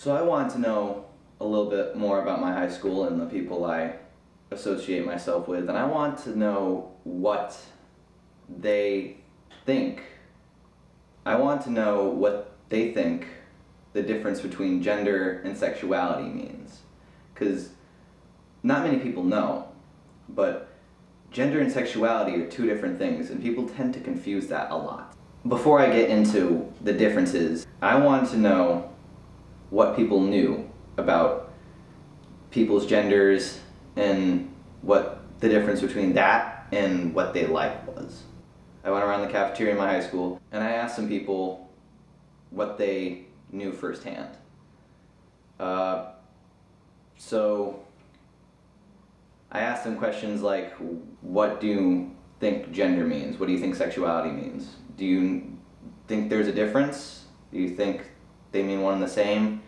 So I want to know a little bit more about my high school and the people I associate myself with, and I want to know what they think. I want to know what they think the difference between gender and sexuality means. Because not many people know, but gender and sexuality are two different things, and people tend to confuse that a lot. Before I get into the differences, I want to know what people knew about people's genders and what the difference between that and what they liked was. I went around the cafeteria in my high school and I asked some people what they knew firsthand. So I asked them questions like, what do you think gender means? What do you think sexuality means? Do you think there's a difference? Do you think they mean one and the same?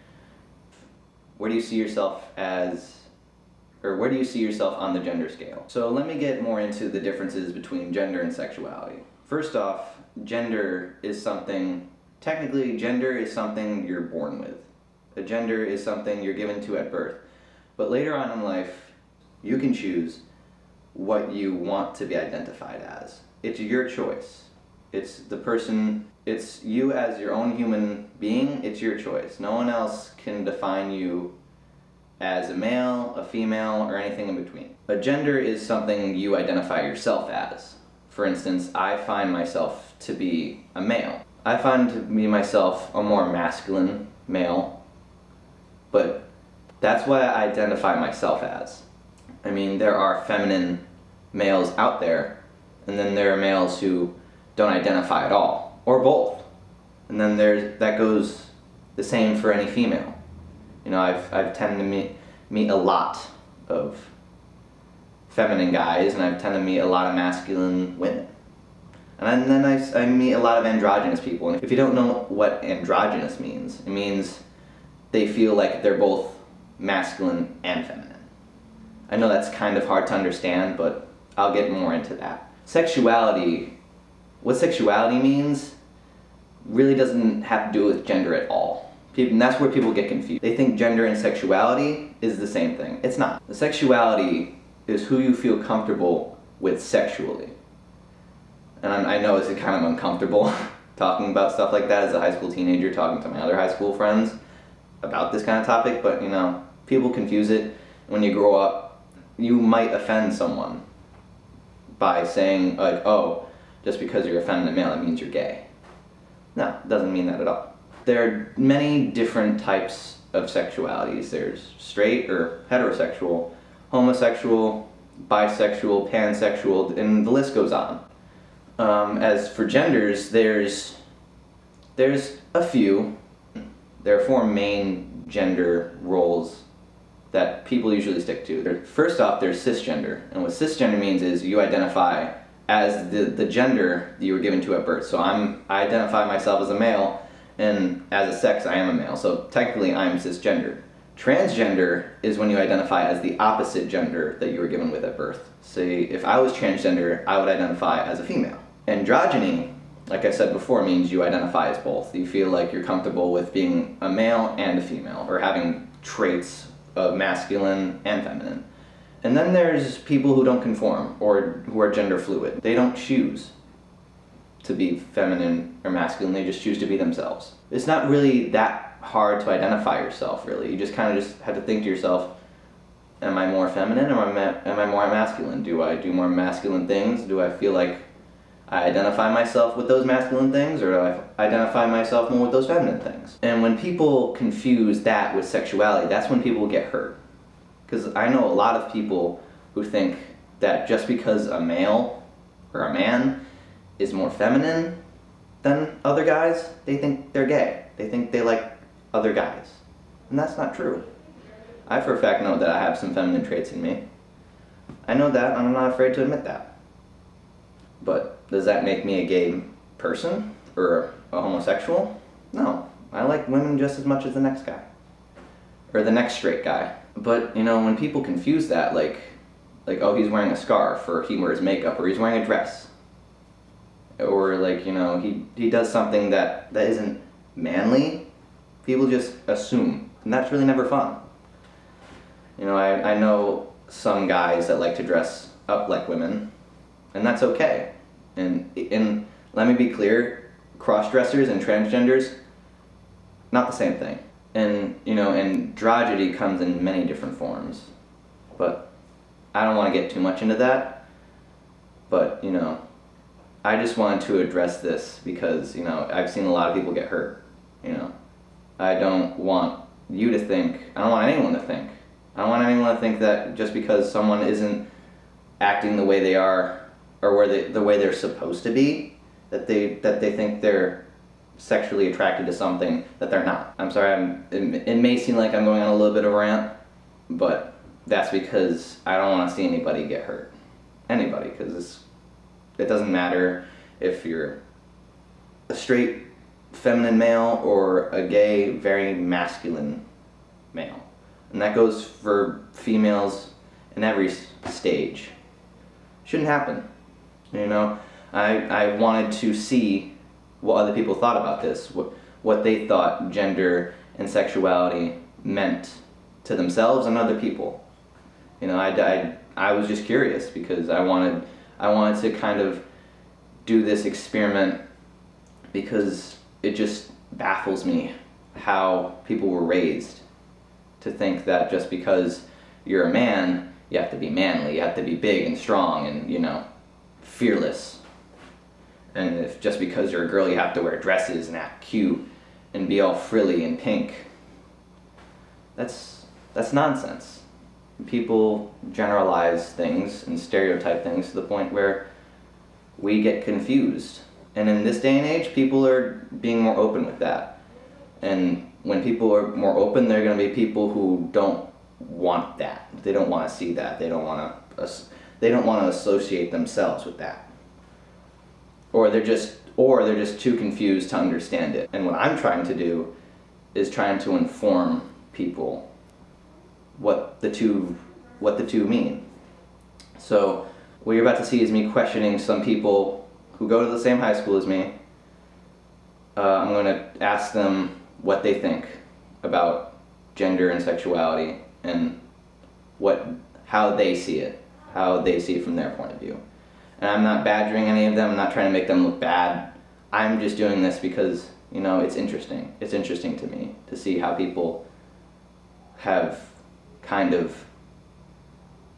Where do you see yourself where do you see yourself on the gender scale? So let me get more into the differences between gender and sexuality. First off, technically gender is something you're born with. A gender is something you're given to at birth. But later on in life, you can choose what you want to be identified as. It's your choice. It's you as your own human being, it's your choice. No one else can define you as a male, a female, or anything in between. A gender is something you identify yourself as. For instance, I find myself to be a male. I find myself a more masculine male, but that's what I identify myself as. I mean, there are feminine males out there, and then there are males who don't identify at all, or both. And then that goes the same for any female. You know, I've tended to meet a lot of feminine guys, and I've tended to meet a lot of masculine women. And then I meet a lot of androgynous people. And if you don't know what androgynous means, it means they feel like they're both masculine and feminine. I know that's kind of hard to understand, but I'll get more into that. What sexuality means really doesn't have to do with gender at all. And that's where people get confused. They think gender and sexuality is the same thing. It's not. The sexuality is who you feel comfortable with sexually. And I know it's kind of uncomfortable talking about stuff like that as a high school teenager, talking to my other high school friends about this kind of topic, but you know, people confuse it. When you grow up, you might offend someone by saying like, oh, just because you're a feminine male, it means you're gay. No, it doesn't mean that at all. There are many different types of sexualities. There's straight or heterosexual, homosexual, bisexual, pansexual, and the list goes on. As for genders, there's a few. There are four main gender roles that people usually stick to. First off, there's cisgender, and what cisgender means is you identify as the gender that you were given to at birth. So I identify myself as a male, and as a sex I am a male, so technically I'm cisgender. Transgender is when you identify as the opposite gender that you were given with at birth. Say, if I was transgender, I would identify as a female. Androgyny, like I said before, means you identify as both. You feel like you're comfortable with being a male and a female, or having traits of masculine and feminine. And then there's people who don't conform, or who are gender fluid. They don't choose to be feminine or masculine, they just choose to be themselves. It's not really that hard to identify yourself, really. You just kind of have to think to yourself, am I more feminine or am I more masculine? Do I do more masculine things? Do I feel like I identify myself with those masculine things, or do I identify myself more with those feminine things? And when people confuse that with sexuality, that's when people get hurt. Because I know a lot of people who think that just because a male or a man is more feminine than other guys, they think they're gay. They think they like other guys. And that's not true. I for a fact know that I have some feminine traits in me. I know that, and I'm not afraid to admit that. But does that make me a gay person or a homosexual? No. I like women just as much as the next guy. Or the next straight guy. But, you know, when people confuse that, like oh, he's wearing a scarf, or he wears makeup, or he's wearing a dress, or like, you know, he does something that isn't manly, people just assume And that's really never fun. You know, I know some guys that like to dress up like women, and that's okay. And let me be clear, cross-dressers and transgenders, not the same thing. And, you know, androgyny comes in many different forms. But I don't want to get too much into that. But, you know, I just wanted to address this because, you know, I've seen a lot of people get hurt, you know. I don't want you to think, I don't want anyone to think. I don't want anyone to think that just because someone isn't acting the way they are, or the way they're supposed to be, that they think they're sexually attracted to something that they're not. I'm sorry, it may seem like I'm going on a little bit of a rant, but that's because I don't want to see anybody get hurt. Anybody, because it doesn't matter if you're a straight feminine male or a gay, very masculine male. And that goes for females in every stage. Shouldn't happen. You know, I wanted to see what other people thought about this, what they thought gender and sexuality meant to themselves and other people. You know, I was just curious because I wanted to kind of do this experiment because it just baffles me how people were raised to think that just because you're a man, you have to be manly, you have to be big and strong and, you know, fearless. And if just because you're a girl, you have to wear dresses and act cute and be all frilly and pink. That's nonsense. People generalize things and stereotype things to the point where we get confused. And in this day and age, people are being more open with that. And when people are more open, they're going to be people who don't want that. They don't want to see that. They don't want to associate themselves with that. Or they're just too confused to understand it. And what I'm trying to do is trying to inform people what the two mean. So what you're about to see is me questioning some people who go to the same high school as me. I'm going to ask them what they think about gender and sexuality and how they see it from their point of view. And I'm not badgering any of them, I'm not trying to make them look bad. I'm just doing this because, you know, it's interesting. It's interesting to me to see how people have kind of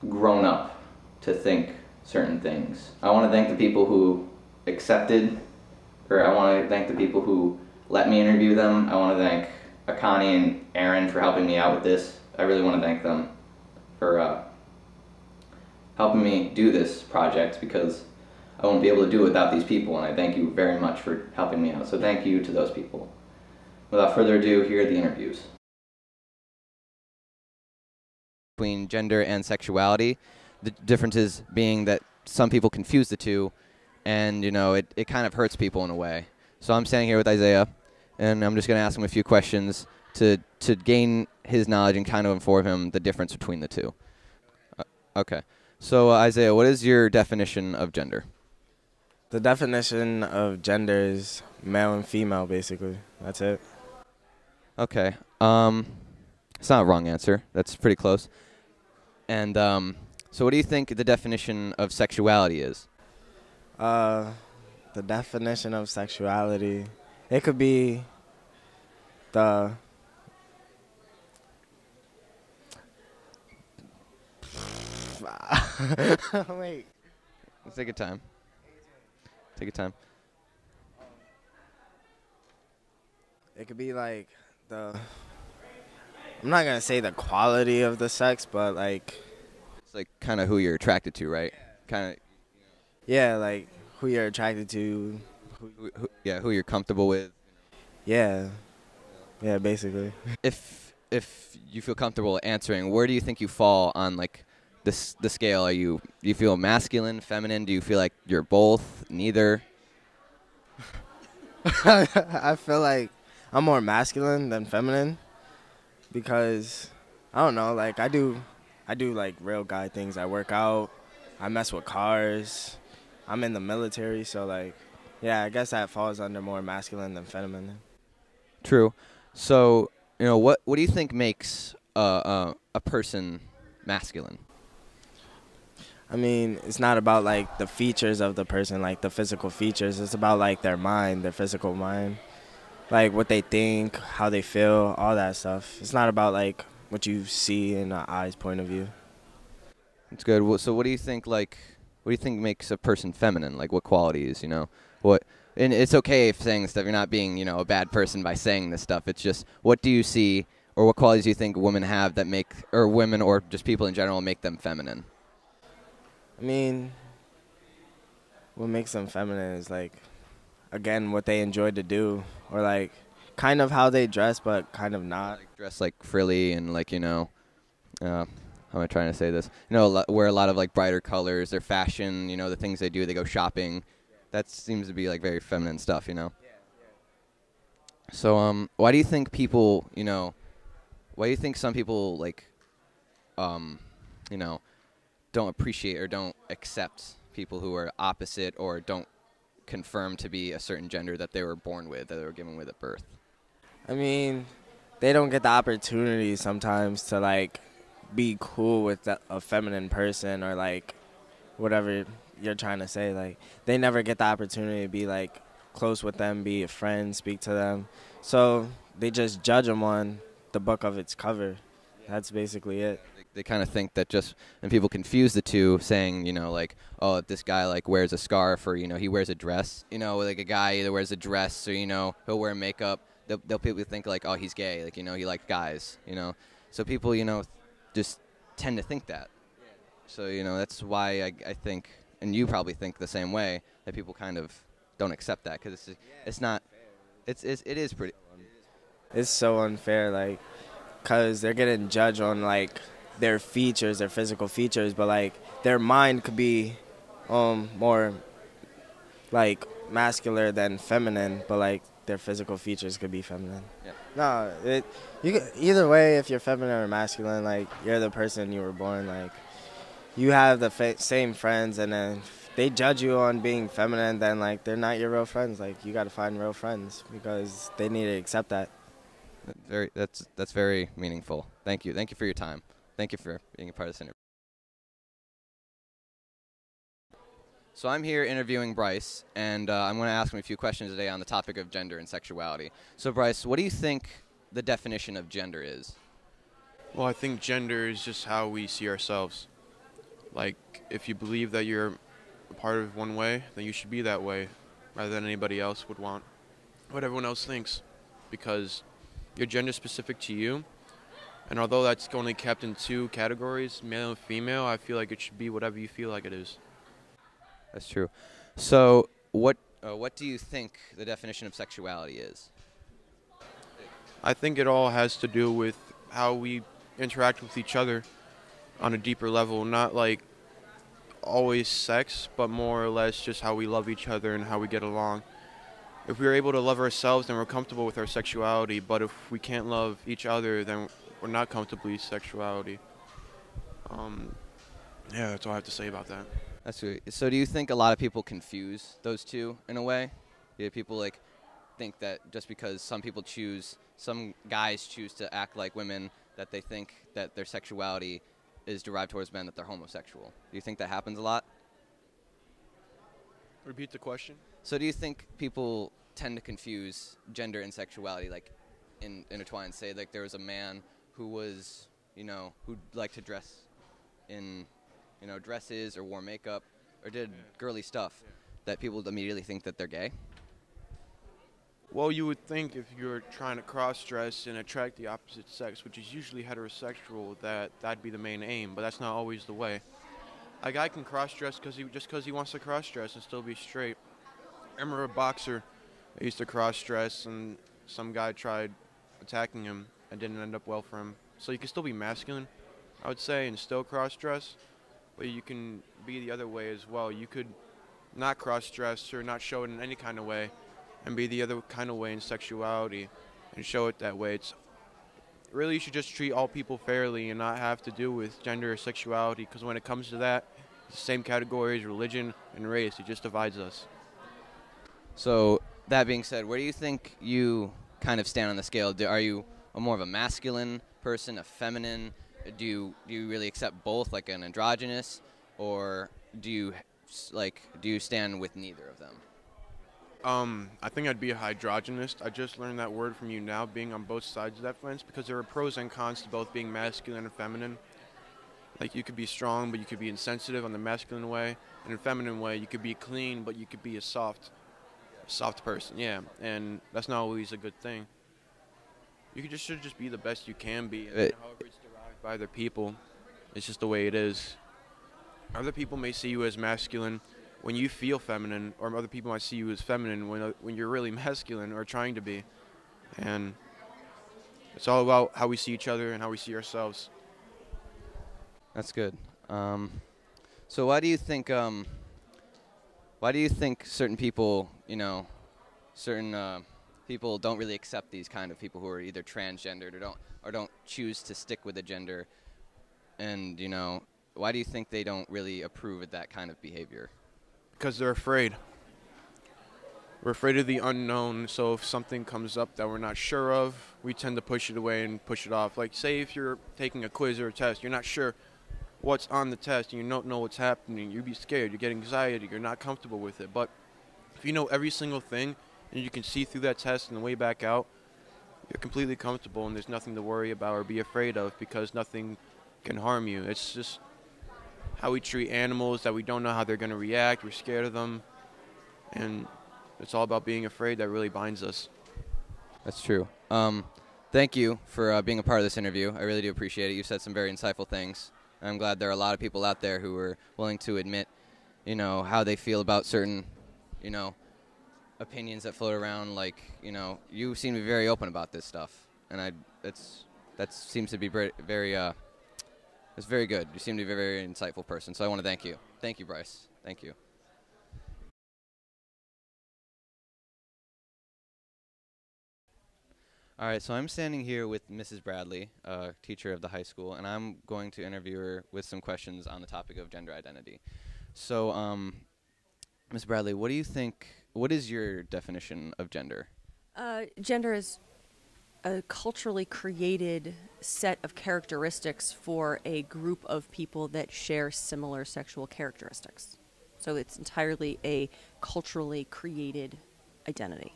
grown up to think certain things. I want to thank the people who accepted, or I want to thank the people who let me interview them. I want to thank Akani and Aaron for helping me out with this. I really want to thank them for helping me do this project because I won't be able to do it without these people, and I thank you very much for helping me out. So thank you to those people. Without further ado, here are the interviews. Between gender and sexuality, the differences being that some people confuse the two, and you know, it kind of hurts people in a way. So I'm standing here with Isaiah, and I'm just going to ask him a few questions to gain his knowledge and kind of inform him the difference between the two. Okay. So Isaiah, what is your definition of gender? The definition of gender is male and female, basically. That's it. Okay. It's not a wrong answer. That's pretty close. And so what do you think the definition of sexuality is? The definition of sexuality, it could be the... Wait. Let's take your time. Take your time. It could be like I'm not going to say the quality of the sex, but like... It's like kind of who you're attracted to, right? Kind of... Yeah, like who you're attracted to. Who you're comfortable with. Yeah. Yeah, basically. If you feel comfortable answering, where do you think you fall on like the scale? Do you feel masculine, feminine? Do you feel like you're both, neither? I feel like I'm more masculine than feminine because I don't know, like I do like real guy things. I work out, I mess with cars, I'm in the military, so like yeah, I guess that falls under more masculine than feminine. True. So what do you think makes a person masculine? I mean, it's not about like the features of the person, like the physical features. It's about like their mind, their physical mind, like what they think, how they feel, all that stuff. It's not about like what you see in the eye's point of view. That's good. So what do you think what do you think makes a person feminine? Like what qualities, What and it's okay if saying stuff, you're not being, a bad person by saying this stuff. It's just what do you see or what qualities do you think women have that make or women or just people in general make them feminine? I mean, what makes them feminine is like, again, what they enjoy to do, or like kind of how they dress, but kind of not. Like dress like frilly and like, how am I trying to say this? Wear a lot of like brighter colors, their fashion, the things they do, they go shopping. That seems to be like very feminine stuff, So, why do you think people, why do you think some people like, don't appreciate or don't accept people who are opposite or don't confirm to be a certain gender that they were born with, that they were given with at birth? I mean, they don't get the opportunity sometimes to like be cool with a feminine person or like whatever you're trying to say. Like they never get the opportunity to be like close with them, be a friend, speak to them. So they just judge them on the book of its cover. That's basically it. They kind of think that just, and people confuse the two, saying, like, oh, this guy, like, wears a scarf or, he wears a dress. Like a guy either wears a dress or, he'll wear makeup. They'll people think, like, oh, he's gay. Like, he likes guys, So people, just tend to think that. So, that's why I think, and you probably think the same way, that people kind of don't accept that because it's not, it is pretty. It's so unfair, like, because they're getting judged on, like, their features, their physical features, but, like, their mind could be more, like, masculine than feminine, but, like, their physical features could be feminine. Yeah. No, either way, if you're feminine or masculine, like, you're the person you were born, like, you have the same friends, and then if they judge you on being feminine, then, like, they're not your real friends. Like, you got to find real friends because they need to accept that. That's very meaningful. Thank you for your time. Thank you for being a part of this interview. So I'm here interviewing Bryce, and I'm going to ask him a few questions today on the topic of gender and sexuality. So Bryce, what do you think the definition of gender is? Well, I think gender is just how we see ourselves. Like, if you believe that you're a part of one way, then you should be that way, rather than anybody else would want what everyone else thinks, because your gender is specific to you. And although that's only kept in two categories, male and female, I feel like it should be whatever you feel like it is. That's true. So what do you think the definition of sexuality is? I think it all has to do with how we interact with each other on a deeper level, not like always sex, but more or less just how we love each other and how we get along. If we're able to love ourselves, then we're comfortable with our sexuality, but if we can't love each other, then we're not comfortable with sexuality. Yeah, that's all I have to say about that. That's good. So do you think a lot of people confuse those two in a way? Yeah, people like think that just because some guys choose to act like women, that they think that their sexuality is derived towards men, that they're homosexual. Do you think that happens a lot? Repeat the question. So do you think people tend to confuse gender and sexuality, like intertwine? Say like there was a man who was, who liked to dress in, dresses or wore makeup or did girly stuff, that people immediately think that they're gay? Well, you would think if you're trying to cross-dress and attract the opposite sex, which is usually heterosexual, that'd be the main aim, but that's not always the way. A guy can cross-dress just because he wants to cross-dress and still be straight. I remember a boxer that used to cross-dress, and some guy tried attacking him and didn't end up well for him. So you can still be masculine, I would say, and still cross-dress, but you can be the other way as well. You could not cross-dress or not show it in any kind of way and be the other kind of way in sexuality and show it that way. It's really, you should just treat all people fairly and not have to do with gender or sexuality, because when it comes to that, it's the same category as religion and race. It just divides us. So that being said, where do you think you kind of stand on the scale? Are you a more of a masculine person, a feminine? Do you really accept both, like an androgynous, or do you stand with neither of them? I think I'd be a hydrogenist. I just learned that word from you now, being on both sides of that fence, because there are pros and cons to both being masculine and feminine. Like, you could be strong, but you could be insensitive on the masculine way, and in a feminine way, you could be clean, but you could be a soft person. Yeah, and that's not always a good thing. You should just be the best you can be, and however it's derived by other people, it's just the way it is. Other people may see you as masculine when you feel feminine, or other people might see you as feminine when you're really masculine or trying to be. And it's all about how we see each other and how we see ourselves. That's good. So why do you think certain people, certain people don't really accept these kind of people who are either transgendered or don't choose to stick with a gender, and why do you think they don't really approve of that kind of behavior? Because they're afraid. We're afraid of the unknown, so if something comes up that we're not sure of, we tend to push it away and push it off. Like, say if you're taking a quiz or a test, you're not sure what's on the test, and you don't know what's happening, you'd be scared, you get anxiety, you're not comfortable with it. But if you know every single thing, and you can see through that test and the way back out, you're completely comfortable, and there's nothing to worry about or be afraid of, because nothing can harm you. It's just how we treat animals, that we don't know how they're going to react, we're scared of them, and it's all about being afraid that really binds us. That's true. Thank you for being a part of this interview. I really do appreciate it. You said some very insightful things. I'm glad there are a lot of people out there who are willing to admit, how they feel about certain, opinions that float around. Like, you seem to be very open about this stuff, and that seems to be very it's very good. You seem to be a very insightful person, so I want to thank you. Thank you, Bryce. Thank you. All right, so I'm standing here with Mrs. Bradley, teacher of the high school, and I'm going to interview her with some questions on the topic of gender identity. So, Ms. Bradley, what is your definition of gender? Gender is a culturally created set of characteristics for a group of people that share similar sexual characteristics. So it's entirely a culturally created identity.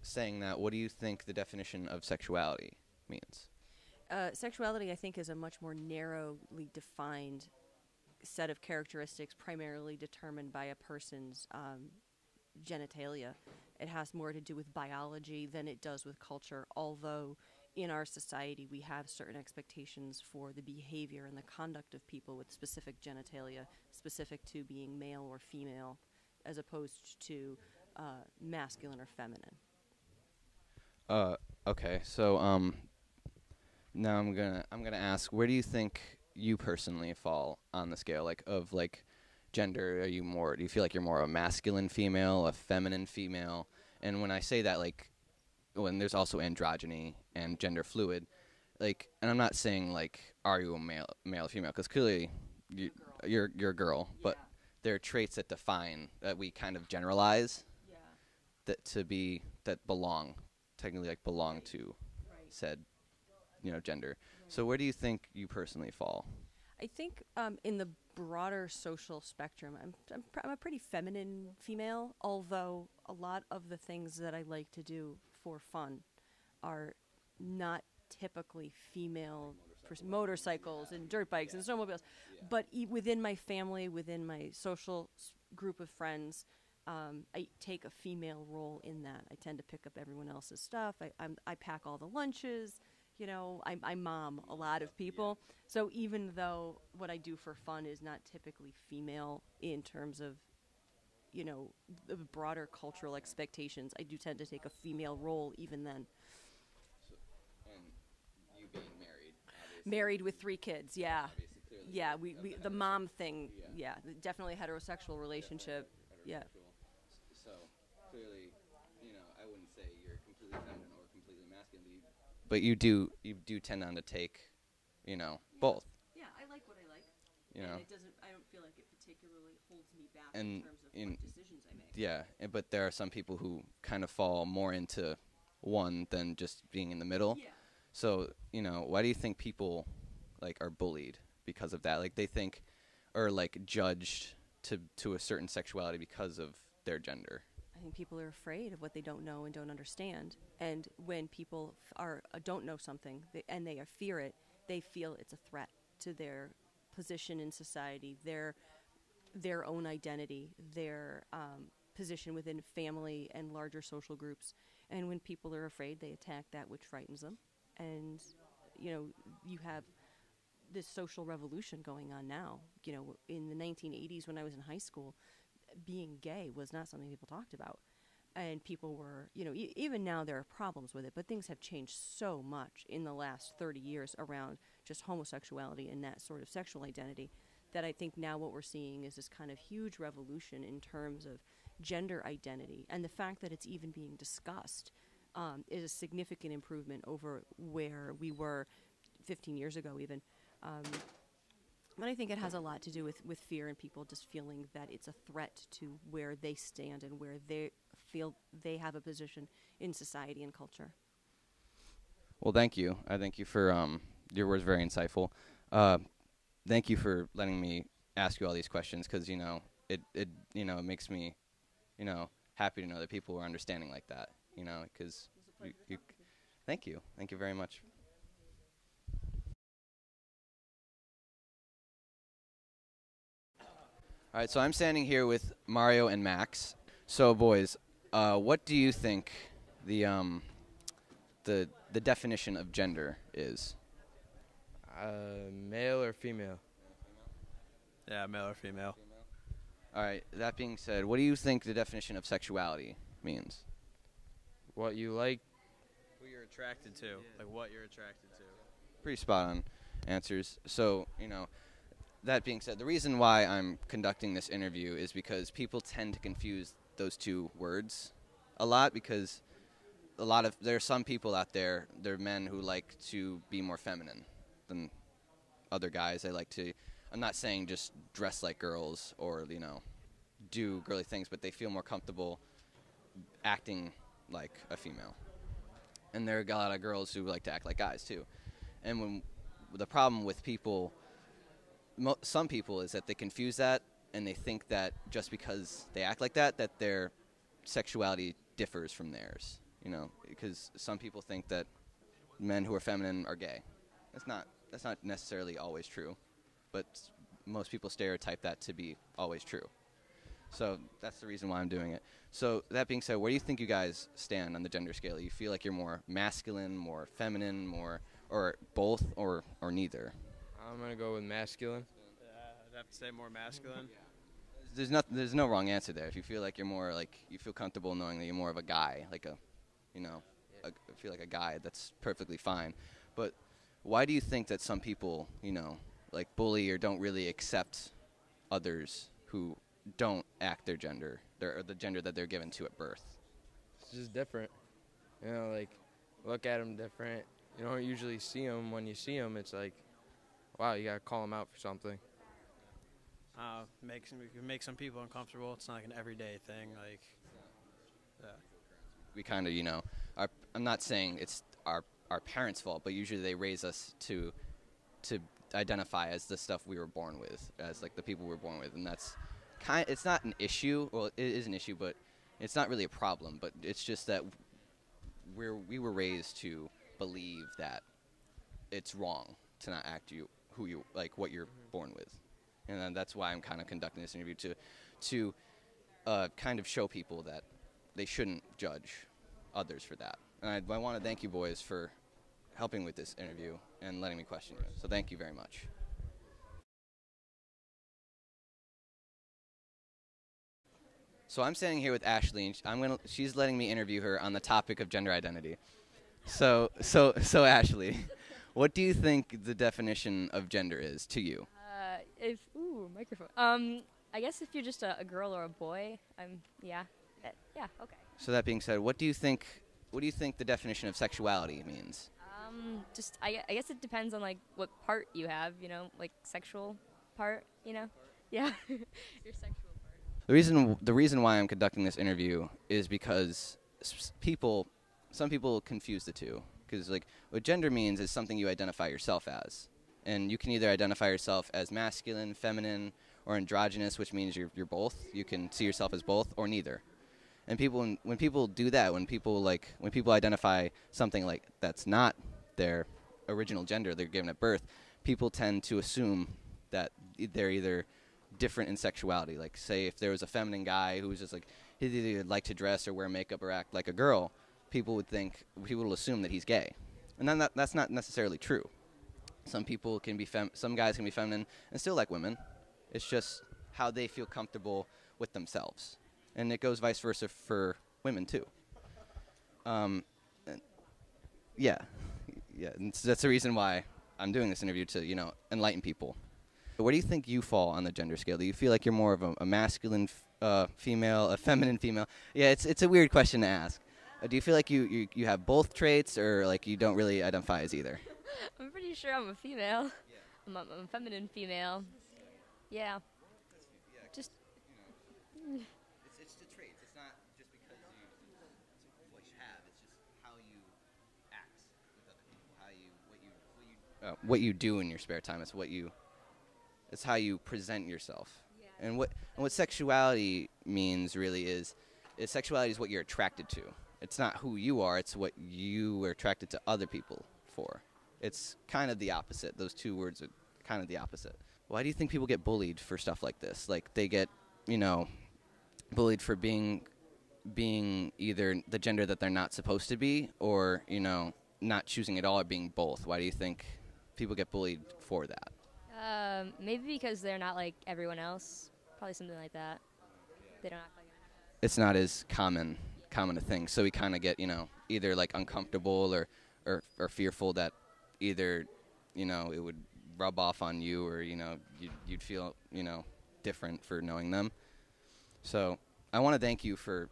Saying that, what do you think the definition of sexuality means? Sexuality, I think, is a much more narrowly defined set of characteristics, primarily determined by a person's genitalia. It has more to do with biology than it does with culture, although in our society we have certain expectations for the behavior and the conduct of people with specific genitalia, specific to being male or female, as opposed to masculine or feminine. Okay, so now I'm gonna ask, where do you think you personally fall on the scale, of gender? Do you feel like you're more a masculine female, a feminine female? And when I say that, when there's also androgyny and gender fluid, and I'm not saying are you a male or female, because clearly you're a girl, yeah. But there are traits that define, that we kind of generalize, yeah. that belong to right. Said gender. Right. So where do you think you personally fall? I think in the broader social spectrum, I'm a pretty feminine female, although a lot of the things that I like to do for fun are not typically female. Motorcycles and dirt bikes and snowmobiles. Yeah. But within my family, within my social group of friends, I take a female role in that. I tend to pick up everyone else's stuff. I pack all the lunches. I mom a lot of people. Yeah. So even though what I do for fun is not typically female in terms of, the broader cultural expectations, I do tend to take a female role even then. So, and you being married, obviously. Married with 3 kids, yeah. Yeah, we the mom thing, yeah, definitely heterosexual relationship, yeah. So clearly, I wouldn't say you're completely feminine or completely masculine, but you do tend on to take, both. Yeah, I like what I like. And I don't feel like it particularly holds me back in terms of what decisions I make. Yeah, but there are some people who kind of fall more into one than just being in the middle. Yeah. So, you know, why do you think people like are bullied because of that? Like they think or like judged to a certain sexuality because of their gender. I think people are afraid of what they don't know and don't understand. And when people don't know something and they fear it, they feel it's a threat to their position in society, their own identity, their position within family and larger social groups. And when people are afraid, they attack that which frightens them. And, you know, you have this social revolution going on now. You know, in the 1980s when I was in high school, being gay was not something people talked about. And people were, you know, even now there are problems with it, but things have changed so much in the last 30 years around just homosexuality and that sort of sexual identity that I think now what we're seeing is this kind of huge revolution in terms of gender identity. And the fact that it's even being discussed is a significant improvement over where we were 15 years ago even. But I think it has a lot to do with fear and people just feeling that it's a threat to where they stand and where they feel they have a position in society and culture. Well, thank you. I thank you for your words, very insightful. Thank you for letting me ask you all these questions because, you know, it you know, it makes me, you know, happy to know that people are understanding like that, you know, because thank you. Thank you very much. All right, so I'm standing here with Mario and Max. So, boys, what do you think the definition of gender is? Male or female? Yeah, male or female. All right, that being said, what do you think the definition of sexuality means? What you like? Who you're attracted to, like what you're attracted to. Pretty spot on answers. So, you know, that being said, the reason why I'm conducting this interview is because people tend to confuse those two words a lot because there are some people out there, they're men who like to be more feminine than other guys. They like to, I'm not saying just dress like girls or, you know, do girly things, but they feel more comfortable acting like a female. And there are a lot of girls who like to act like guys too. And when the problem with people, some people, is that they confuse that and they think that just because they act like that their sexuality differs from theirs, you know, because some people think that men who are feminine are gay. That's not necessarily always true, but most people stereotype that to be always true. So that's the reason why I'm doing it. So that being said, where do you think you guys stand on the gender scale? You feel like you're more masculine, more feminine, more, or both, or neither? I'm gonna go with masculine. I'd have to say more masculine. There's no wrong answer there. If you feel like you're more like, you feel comfortable knowing that you're more of a guy, like a, you know, feel like a guy, that's perfectly fine. But why do you think that some people, you know, like bully or don't really accept others who don't act their gender, or the gender that they're given to at birth? It's just different. You know, like, look at them different. You don't usually see them. When you see them, it's like, wow, you gotta call them out for something. Make some people uncomfortable. It's not like an everyday thing. Like, yeah. We kind of, you know, I'm not saying it's our parents' fault, but usually they raise us to identify as the stuff we were born with, as like the people we were born with, and that's it's not an issue. Well, it is an issue, but it's not really a problem. But it's just that we were raised to believe that it's wrong to not act who you like, what you're born with, and then that's why I'm kind of conducting this interview to kind of show people that they shouldn't judge others for that. And I want to thank you boys for helping with this interview and letting me question you. So thank you very much. So I'm standing here with Ashley, and she's letting me interview her on the topic of gender identity. So Ashley, what do you think the definition of gender is to you? Microphone. I guess if you're just a girl or a boy, yeah, okay. So that being said, what do you think the definition of sexuality means? I guess it depends on like what part you have, you know, like sexual part, you know, yeah, your sexual part. The reason why I'm conducting this interview is because people some people confuse the two, because like what gender means is something you identify yourself as, and you can either identify yourself as masculine, feminine, or androgynous, which means you're both. You can see yourself as both or neither. And people, when people do that, when people identify something like that's not their original gender they're given at birth, people tend to assume that they're either different in sexuality. Like, say if there was a feminine guy who was just like, he either like to dress or wear makeup or act like a girl, people will assume that he's gay. And then that's not necessarily true. Some guys can be feminine and still like women. It's just how they feel comfortable with themselves. And it goes vice versa for women too. Yeah. And that's the reason why I'm doing this interview, to, enlighten people. But where do you think you fall on the gender scale? Do you feel like you're more of a masculine female, a feminine female? Yeah, it's a weird question to ask. Do you feel like you have both traits, or like you don't really identify as either? I'm pretty sure I'm a female. I'm a feminine female. Yeah. Just. It's the traits. It's not just because it's what you have. It's just how you act with other people. What you do in your spare time. It's how you present yourself. Yeah. And what sexuality means really is sexuality is what you're attracted to. It's not who you are. It's what you are attracted to other people for. It's kind of the opposite. Those two words are kind of the opposite. Why do you think people get bullied for stuff like this? Like, they get, bullied for being either the gender that they're not supposed to be, or, not choosing at all, or being both. Why do you think people get bullied for that? Maybe because they're not like everyone else. Probably something like that. They don't act like it. It's not as common a thing. So we kind of get, either like uncomfortable or fearful that either, it would rub off on you, or, you'd feel, different for knowing them. So I want to thank you for,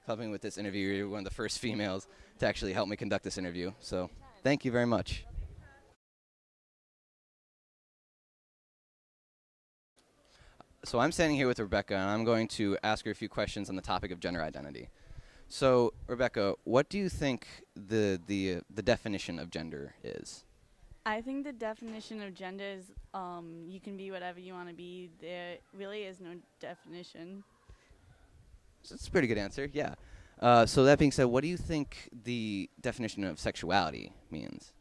helping with this interview. You're one of the first females to actually help me conduct this interview. So thank you very much. So I'm standing here with Rebecca, and I'm going to ask her a few questions on the topic of gender identity. So, Rebecca, what do you think the definition of gender is? I think the definition of gender is you can be whatever you want to be. There really is no definition. So that's a pretty good answer, yeah. So that being said, what do you think the definition of sexuality means?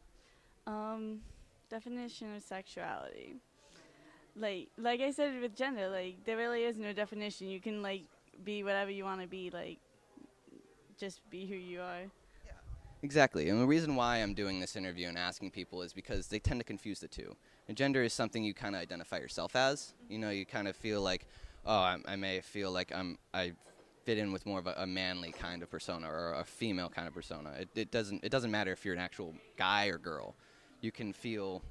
Definition of sexuality. Like I said with gender, there really is no definition. You can be whatever you want to be, just be who you are. Yeah. Exactly. And the reason why I'm doing this interview and asking people is because they tend to confuse the two. And gender is something you kind of identify yourself as. You kind of feel like, oh, I may feel like I fit in with more of a manly kind of persona, or a female kind of persona. It doesn't matter if you're an actual guy or girl. You can feel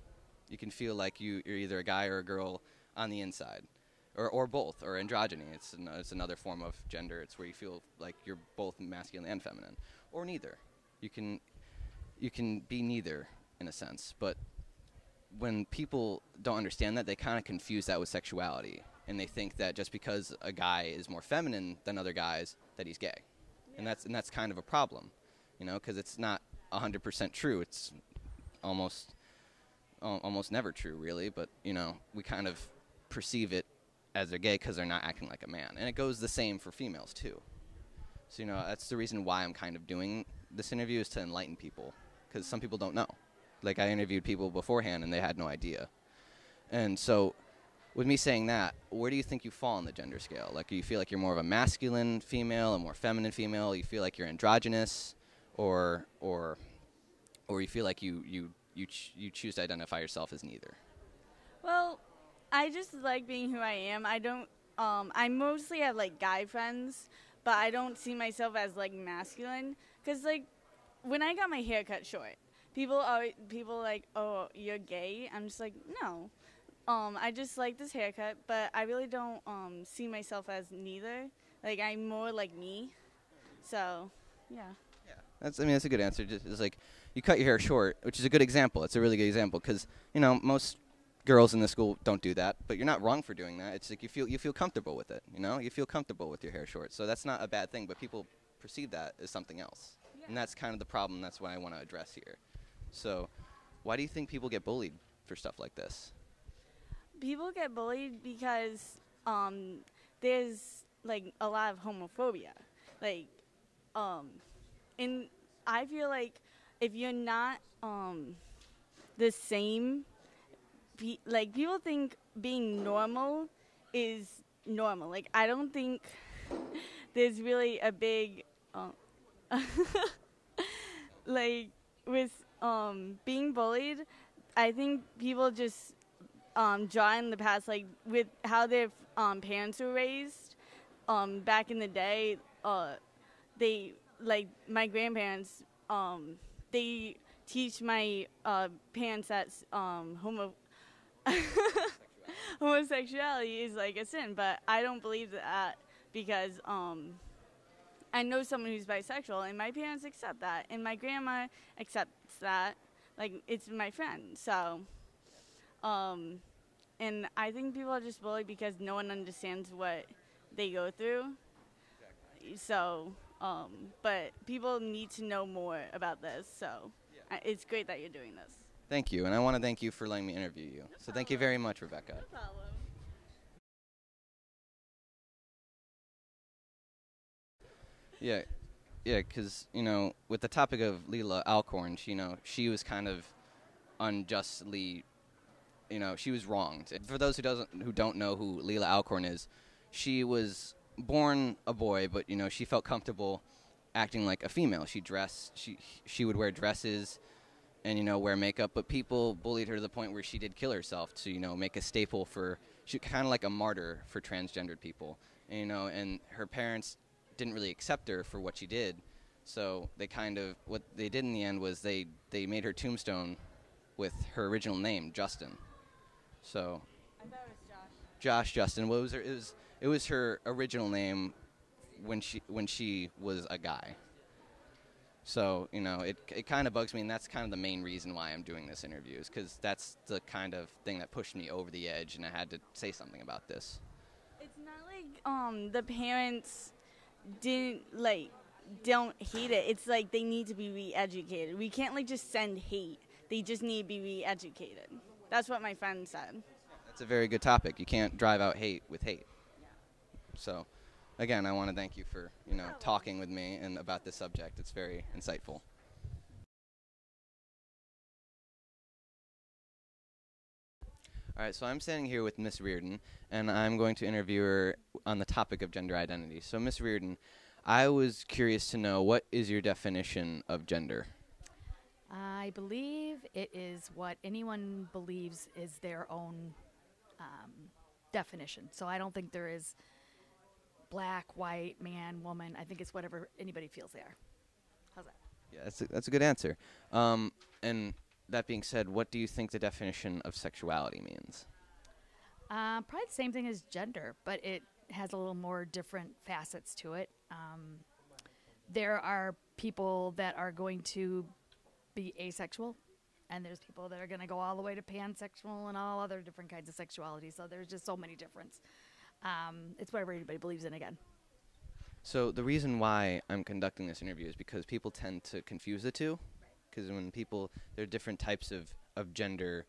like you're either a guy or a girl on the inside, or both, or androgyny. It's another form of gender. It's where you feel like you're both masculine and feminine, or neither. You can be neither in a sense. But when people don't understand that, they kind of confuse that with sexuality, and they think that just because a guy is more feminine than other guys, that he's gay, and that's kind of a problem, because it's not 100% true. It's almost never true, really, but, we kind of perceive it as they're gay because they're not acting like a man. And it goes the same for females, too. So, that's the reason why I'm kind of doing this interview, is to enlighten people, because some people don't know. Like, I interviewed people beforehand, and they had no idea. And so, with me saying that, where do you think you fall on the gender scale? Like, do you feel like you're more of a masculine female, a more feminine female? You feel like you're androgynous, or you feel like you choose to identify yourself as neither? Well, I just like being who I am. I don't. I mostly have guy friends, but I don't see myself as masculine. Cause when I got my hair cut short, people like, oh, you're gay. I'm just like, no. I just like this haircut, but I really don't see myself as neither. I'm more like me. So, yeah. Yeah, that's a good answer. It's like, you cut your hair short, which is a good example. It's a really good example because, most girls in the school don't do that, but you're not wrong for doing that. It's like you feel comfortable with it, you feel comfortable with your hair short. So that's not a bad thing, but people perceive that as something else. And that's kind of the problem. That's what I want to address here. So, why do you think people get bullied for stuff like this? People get bullied because there's like a lot of homophobia. Like, and I feel like if you're not the same, like people think being normal is normal. Like I don't think there's really a big like with being bullied. I think people just draw in the past, like with how their parents were raised. Back in the day, they like my grandparents. They teach my parents that homosexuality is like a sin, but I don't believe that because I know someone who's bisexual, and my parents accept that, and my grandma accepts that. Like it's my friend, so. And I think people are just bullied because no one understands what they go through. Exactly. So, but people need to know more about this. So, it's great that you're doing this. Thank you, and I want to thank you for letting me interview you. So thank you very much, Rebecca. No problem. Yeah, because, with the topic of Leila Alcorn, she was kind of unjustly, she was wronged. For those who don't know who Leila Alcorn is, she was born a boy, but, she felt comfortable acting like a female. She would wear dresses and, wear makeup, but people bullied her to the point where she did kill herself to, make a staple she kind of like a martyr for transgendered people. And her parents didn't really accept her for what she did, so what they did in the end was they made her tombstone with her original name, Justin. So I thought it was Josh Justin. Well, it was her original name when she was a guy. So it kind of bugs me, and that's kind of the main reason why I'm doing this interview, is because that's the kind of thing that pushed me over the edge, and I had to say something about this. It's not like the parents don't hate it. It's like they need to be re-educated. We can't just send hate. They just need to be re-educated. That's what my friend said. That's a very good topic. You can't drive out hate with hate. Yeah. So, again, I want to thank you for talking with me and about this subject. It's very insightful. All right, so I'm standing here with Miss Reardon, and I'm going to interview her on the topic of gender identity. So, Miss Reardon, I was curious to know, what is your definition of gender? I believe it is what anyone believes is their own definition. So I don't think there is black, white, man, woman. I think it's whatever anybody feels they are. How's that? Yeah, that's a good answer. And that being said, what do you think the definition of sexuality means? Probably the same thing as gender, but it has a little more different facets to it. There are people that are going to be asexual, and there's people that are going to go all the way to pansexual and all other different kinds of sexuality. So there's just so many difference. It's whatever anybody believes in again. So the reason why I'm conducting this interview is because people tend to confuse the two. Because when there are different types of genders.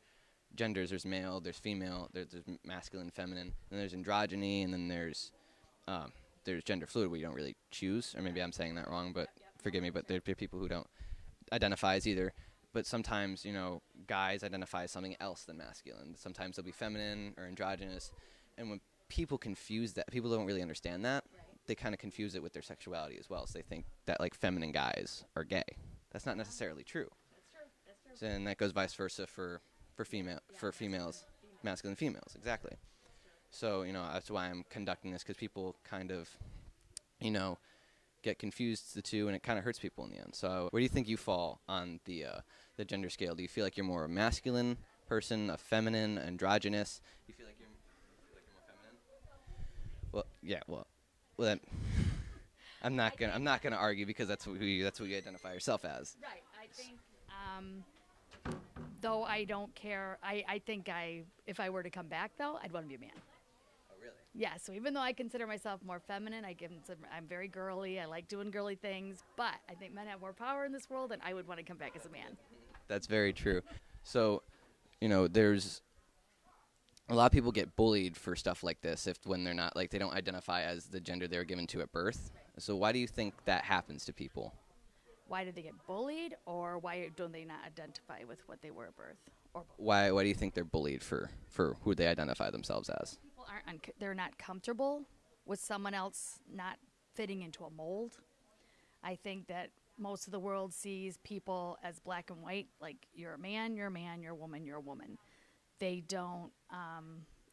There's male, there's female, there's masculine, feminine, and there's androgyny, and then there's gender fluid, where you don't really choose. Or maybe I'm saying that wrong, but forgive me. But there are people who don't identify as either. But sometimes, guys identify as something else than masculine. Sometimes they'll be feminine or androgynous. And when people confuse that, people don't really understand that. Right. They kind of confuse it with their sexuality as well. So they think that feminine guys are gay. That's not necessarily true. That's true. So, and that goes vice versa for females, masculine females, exactly. So, that's why I'm conducting this, because people kind of, get confused the two, and it kind of hurts people in the end. So where do you think you fall on the gender scale? Do you feel like you're more a masculine person, a feminine, androgynous? Do you feel like you're more feminine? Well, yeah. Well, that, I'm not gonna argue, because that's what you identify yourself as. Right. I think, though I don't care. I think if I were to come back, though, I'd want to be a man. Oh, Yeah, so even though I consider myself more feminine, I'm very girly. I like doing girly things, but I think men have more power in this world, and I would want to come back as a man. That's very true. So, there's a lot of people get bullied for stuff like this when they're not, like, they don't identify as the gender they were given to at birth. So why do you think that happens to people? Why do they get bullied, or why don't they not identify with what they were at birth? Or Why do you think they're bullied for who they identify themselves as? people they're not comfortable with someone else not fitting into a mold. I think that most of the world sees people as black and white, like you're a man, you're a man, you're a woman, you're a woman. They don't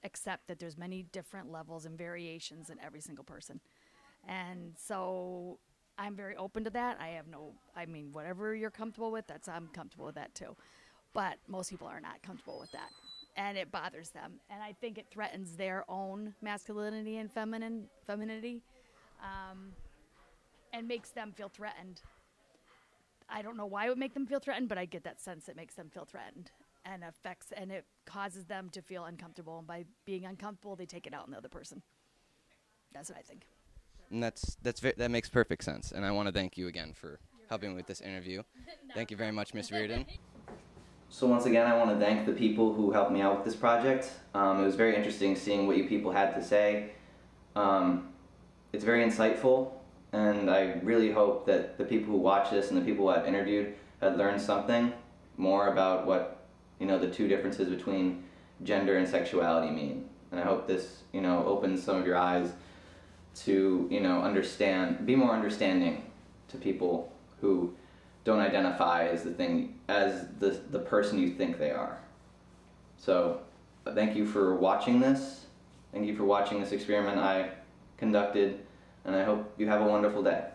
accept that there's many different levels and variations in every single person. And so I'm very open to that. Whatever you're comfortable with, I'm comfortable with that too. But most people are not comfortable with that. And it bothers them. And I think it threatens their own masculinity and femininity, and makes them feel threatened. I don't know why it would make them feel threatened, but I get that sense it makes them feel threatened and it causes them to feel uncomfortable. And by being uncomfortable, they take it out on the other person. That's what I think. And that makes perfect sense. And I want to thank you again for helping me with this interview. Thank you very much, Ms. Reardon. So once again, I want to thank the people who helped me out with this project. It was very interesting seeing what you people had to say. It's very insightful, and I really hope that the people who watch this and the people I've interviewed had learned something more about what, the two differences between gender and sexuality mean. And I hope this, opens some of your eyes to, be more understanding to people who don't identify as the person you think they are. So thank you for watching this. Thank you for watching this experiment I conducted, and I hope you have a wonderful day.